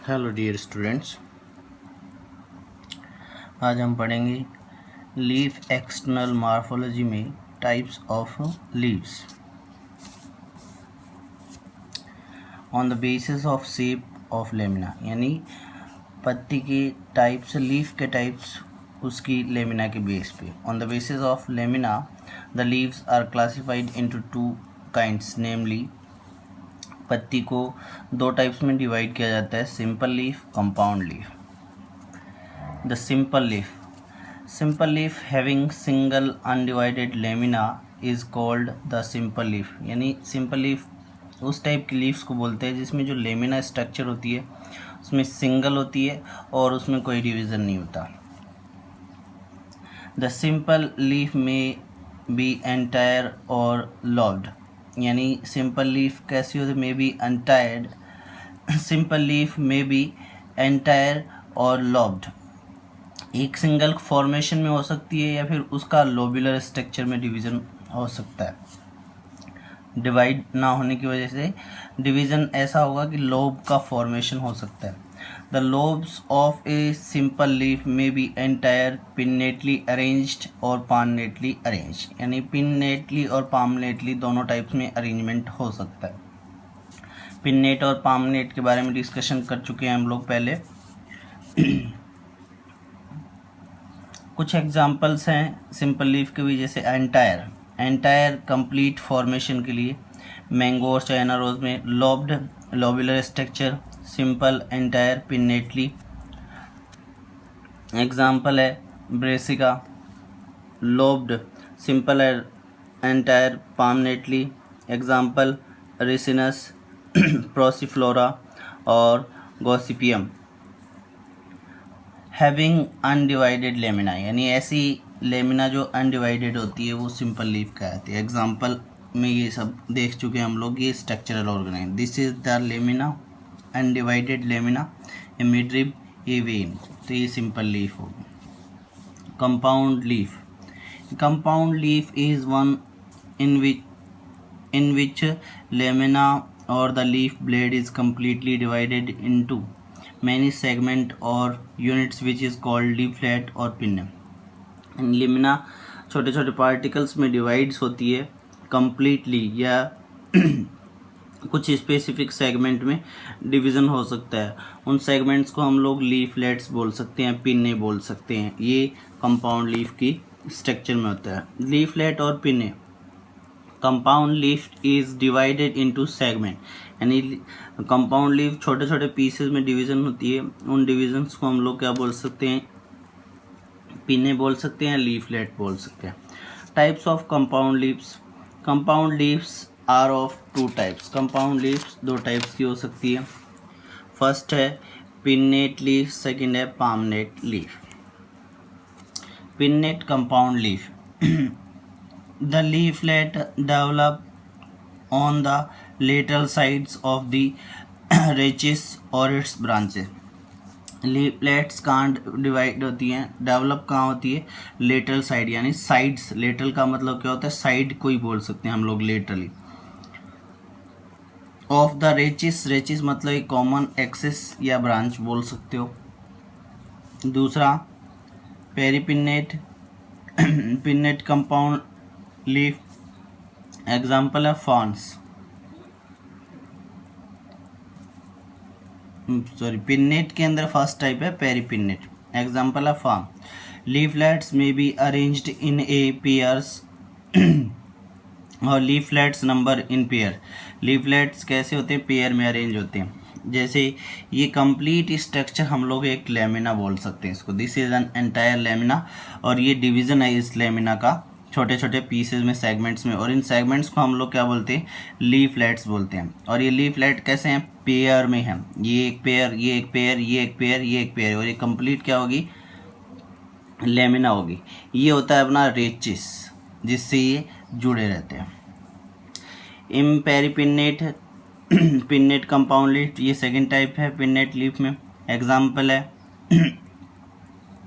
Hello dear students, आज हम पढ़ेंगे लीफ एक्सटर्नल मॉर्फोलॉजी में types of leaves on the basis of shape of lamina. यानी पत्ती के टाइप्स, लीफ के टाइप्स उसकी लेमिना के बेस पे। On the basis of lamina the leaves are classified into two kinds, namely पत्ती को दो टाइप्स में डिवाइड किया जाता है, simple leaf, compound leaf. The simple leaf having single undivided lamina is called the simple leaf। यानी simple leaf उस type की लीव्स को बोलते हैं जिसमें जो लेमिना स्ट्रक्चर होती है उसमें सिंगल होती है और उसमें कोई डिवीज़न नहीं होता। The simple leaf may be entire और lobed। यानी simple leaf कैसी होती है? May be entire, simple leaf may be entire और lobed। एक सिंगल फॉर्मेशन में हो सकती है या फिर उसका लोबुलर स्ट्रक्चर में डिवीज़न हो सकता है। डिवाइड ना होने की वजह से डिवीज़न ऐसा होगा कि लोब का फॉर्मेशन हो सकता है। The lobes of a simple leaf में बी एंटायर, पिन्नेटली अरेंज्ड और पामनेटली अरेंज। यानी पिन्नेटली और पामनेटली दोनों टाइप्स में अरेंजमेंट हो सकता है। पिन्नेट और पामनेट के बारे में डिस्कशन कर चुके हैं हम लोग पहले। कुछ एग्जांपल्स हैं सिंपल लीफ के भी, जैसे एंटायर कंप्लीट फॉर्मेशन के लिए, मैंगो और चाइना रोज में lobed lobular structure, simple entire pinnately. Example है Brassica, lobed simple entire palmately. Example Ricinus, Passiflora और गॉसिपियम। हैविंग अनडिवाइडेड लेमिना, यानी ऐसी लेमिना जो अनडिवाइडेड होती है वो सिंपल लीफ कहलाती है। एग्जांपल में ये सब देख चुके हैं हम लोग। ये structural organise, this is the lamina, undivided lamina, a midrib, a vein, तो ये सिंपल लीफ होगी। Compound leaf is one in which lamina or the leaf blade is completely divided into many segment or units which is called leaflet or pinna। Lamina छोटे छोटे particles में divides होती है completely, या कुछ specific segment में division हो सकता है। उन सेगमेंट्स को हम लोग लीफलेट्स बोल सकते हैं, पिन्ने बोल सकते हैं। ये कंपाउंड लीफ की स्ट्रक्चर में होता है, लीफलेट और पिन्ने। Compound leaf is divided into segment, यानी कंपाउंड लीफ छोटे छोटे पीसेस में डिवीज़न होती है। उन डिवीजन्स को हम लोग क्या बोल सकते हैं? पिन्ने बोल सकते हैं, लीफलेट बोल सकते हैं। Types of compound leaves are of two types. Compound leaves दो टाइप्स की हो सकती है। फर्स्ट है पिन्नेट लीफ, सेकेंड है palmate leaf. Pinnate compound leaf the leaflet develop on the lateral sides of the rachis or its branches। Leaflets कहाँ divide होती हैं, डेवलप कहाँ होती है? लेटरल साइड, यानी साइड्स। लेटरल का मतलब क्या होता है? साइड को ही बोल सकते हैं हम लोग लेटरली। ऑफ द रेचिस मतलब एक कॉमन एक्सिस या ब्रांच बोल सकते हो। दूसरा paripinnate, pinnate compound leaf. Example है फॉन्स, पिन्नेट के अंदर फर्स्ट टाइप है पेरीपिन्नेट। एग्जाम्पल है फॉर्म। लीफलेट्स में be arranged in a pairs और leaflets number in pair. Leaflets कैसे होते हैं? पेयर में अरेंज होते हैं। जैसे ये कंप्लीट स्ट्रक्चर हम लोग एक लेमिना बोल सकते हैं इसको, this is an entire lamina, और ये डिवीज़न है इस लेमिना का छोटे छोटे पीसेस में, सेगमेंट्स में, और इन सेगमेंट्स को हम लोग क्या बोलते हैं? लीफलेट्स बोलते हैं। और ये लीफलेट कैसे हैं? पेयर में हैं। ये एक पेयर, ये एक पेयर, ये एक पेयर, ये एक पेयर, और ये कंप्लीट क्या होगी? लेमिना होगी। ये होता है अपना रेचिस, जिससे ये जुड़े रहते हैं। इम्पेरीपिन्नेट पिन्नेट कंपाउंड लीफ, ये सेकेंड टाइप है पिन्नेट लीफ में। एग्जाम्पल है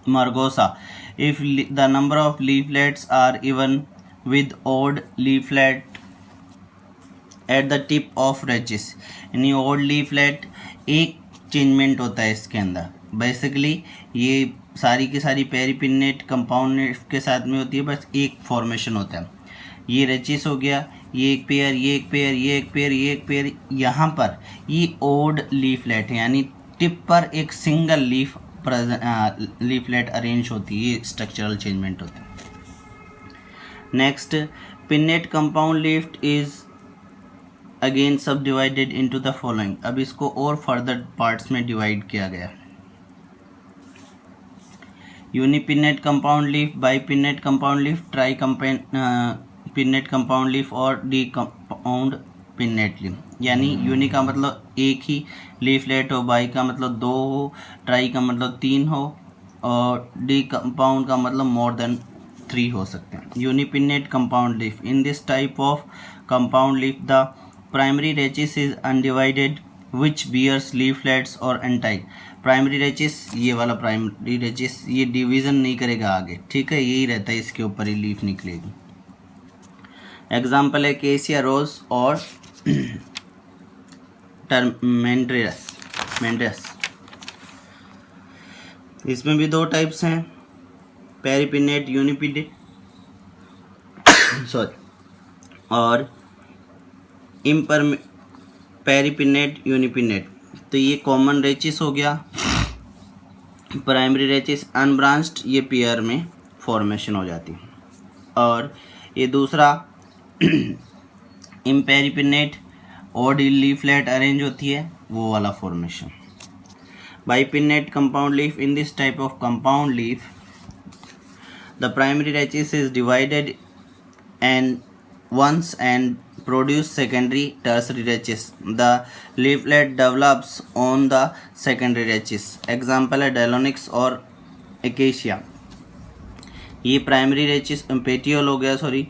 मरगोसा, if the number of leaflets are even with odd leaflet at the tip of rachis। यानी odd leaflet एक चेंजमेंट होता है इसके अंदर। बेसिकली ये सारी की सारी पेरिपिन्नेट कंपाउंड के साथ में होती है, बस एक फॉर्मेशन होता है। ये रेचिस हो गया, ये एक पेयर, ये एक पेयर, ये एक पेयर, ये एक पेयर। यहाँ पर ये ओड लीफलेट है, यानी टिप पर एक सिंगल लीफलेट अरेंज होती है, ये स्ट्रक्चरल चेंजमेंट होता है। Next, pinnate compound leaf is again sub divided into the following. अब इसको और फर्दर पार्ट्स में डिवाइड किया गया। Unipinnate compound leaf, bipinnate compound leaf, tri pinnate compound leaf और डी कंपाउंड पिन्नेट लीफ। यानी यूनि का मतलब एक ही लीफलेट हो, बाई का मतलब 2 हो, ट्राई का मतलब 3 हो और डी कंपाउंड का मतलब मोर देन 3 हो सकते हैं। Unipinnate compound leaf, in this type of compound leaf the primary rachis is undivided which bears leaflets और एंटाइल। प्राइमरी रेचिस, ये वाला प्राइमरी रेचिस, ये डिवीज़न नहीं करेगा आगे, ठीक है, यही रहता है, इसके ऊपर ही लीफ निकलेगी। एग्जाम्पल है केसिया रोज और मेंड्रेस। इसमें भी 2 टाइप्स हैं, पेरिपिन्नेट, यूनिपिन्नेट और पेरिपिन्नेट, यूनिपिन्नेट। तो ये कॉमन रेचिस हो गया, प्राइमरी रेचिस अनब्रांच्ड, ये पेयर में फॉर्मेशन हो जाती है। और ये दूसरा इम्पेरिपिन्नेट, ओड लीफलेट अरेंज होती है, वो वाला formation. Bipinnate compound leaf, in this type of compound leaf the primary rachis is divided and once and produce secondary tertiary rachis. The leaflet develops on the secondary rachis. Example है Deinonyx और Acacia। ये primary rachis, petiole हो गया, sorry,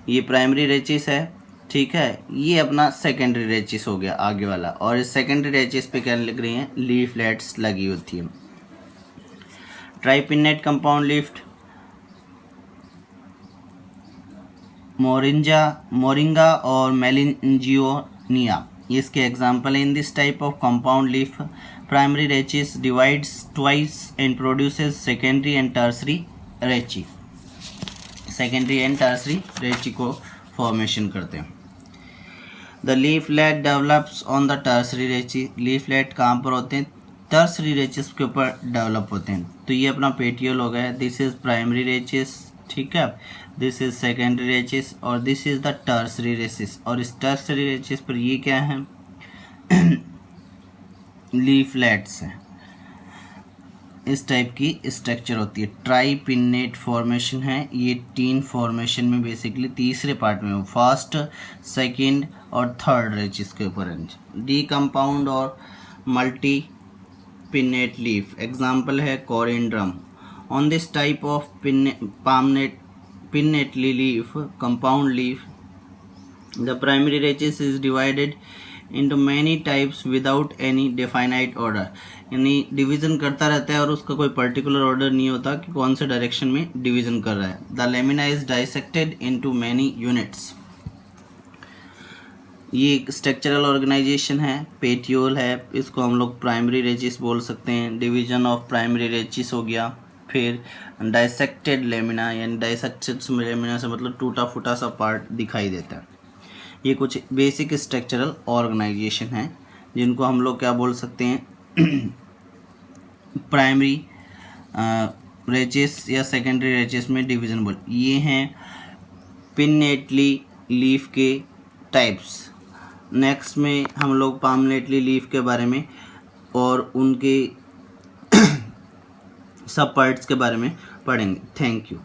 ये primary rachis है, ठीक है, ये अपना सेकेंडरी रेचिस हो गया आगे वाला, और इस सेकेंडरी रेचिस पे क्या लिख रही हैं, लीफलेट्स लगी होती है। ट्राइपिन्नेट कंपाउंड लीफ, मोरिंगा और मेलिंजियोनिया, इसके एग्जाम्पल है। In this type of compound leaf primary rachis divides twice and produces secondary and tertiary rachi. Secondary and tertiary rachi को फॉर्मेशन करते हैं। The leaflet develops on the tertiary rachi. Leaflet कहाँ पर होते हैं, टर्सरी रेचिस के ऊपर develop होते हैं। तो ये अपना पेटियोल हो गया, दिस इज प्राइमरी रेचिस, ठीक है, दिस इज सेकेंडरी रेचिस और this is the tertiary rachis. और इस टर्सरी रेचिस पर ये क्या है, लीफलेट्स हैं। इस टाइप की स्ट्रक्चर होती है। ट्राइपिन्नेट फॉर्मेशन है, ये 3 फॉर्मेशन में बेसिकली तीसरे पार्ट में, फर्स्ट, सेकंड और थर्ड रेचिस के ऊपर। डी कंपाउंड और मल्टी पिन्नेट लीफ, एग्जाम्पल है coriandrum. On this type of pinnately leaf compound leaf the primary rachis is divided into many types without any definite order। यानी division करता रहता है और उसका कोई पर्टिकुलर ऑर्डर नहीं होता कि कौन से डायरेक्शन में डिवीज़न कर रहा है। The lamina is dissected into many units. ये एक स्ट्रक्चरल ऑर्गेनाइजेशन है, पेटियोल है, इसको हम लोग प्राइमरी रेचिस बोल सकते हैं। डिवीजन ऑफ प्राइमरी रेचिस हो गया। फिर डाइसेक्टेड लेमिना, यानी डाइसेक्टेड लेमिना से मतलब टूटा फूटा सा पार्ट दिखाई देता है। ये कुछ बेसिक स्ट्रक्चरल ऑर्गेनाइजेशन है जिनको हम लोग क्या बोल सकते हैं, प्राइमरी रेचिस या सेकेंडरी रेचिस में डिवीज़न बोल। ये हैं पिन्नेटली लीफ के टाइप्स। नेक्स्ट में हम लोग पामनेटली लीफ के बारे में और उनके सब पार्ट्स के बारे में पढ़ेंगे। Thank you.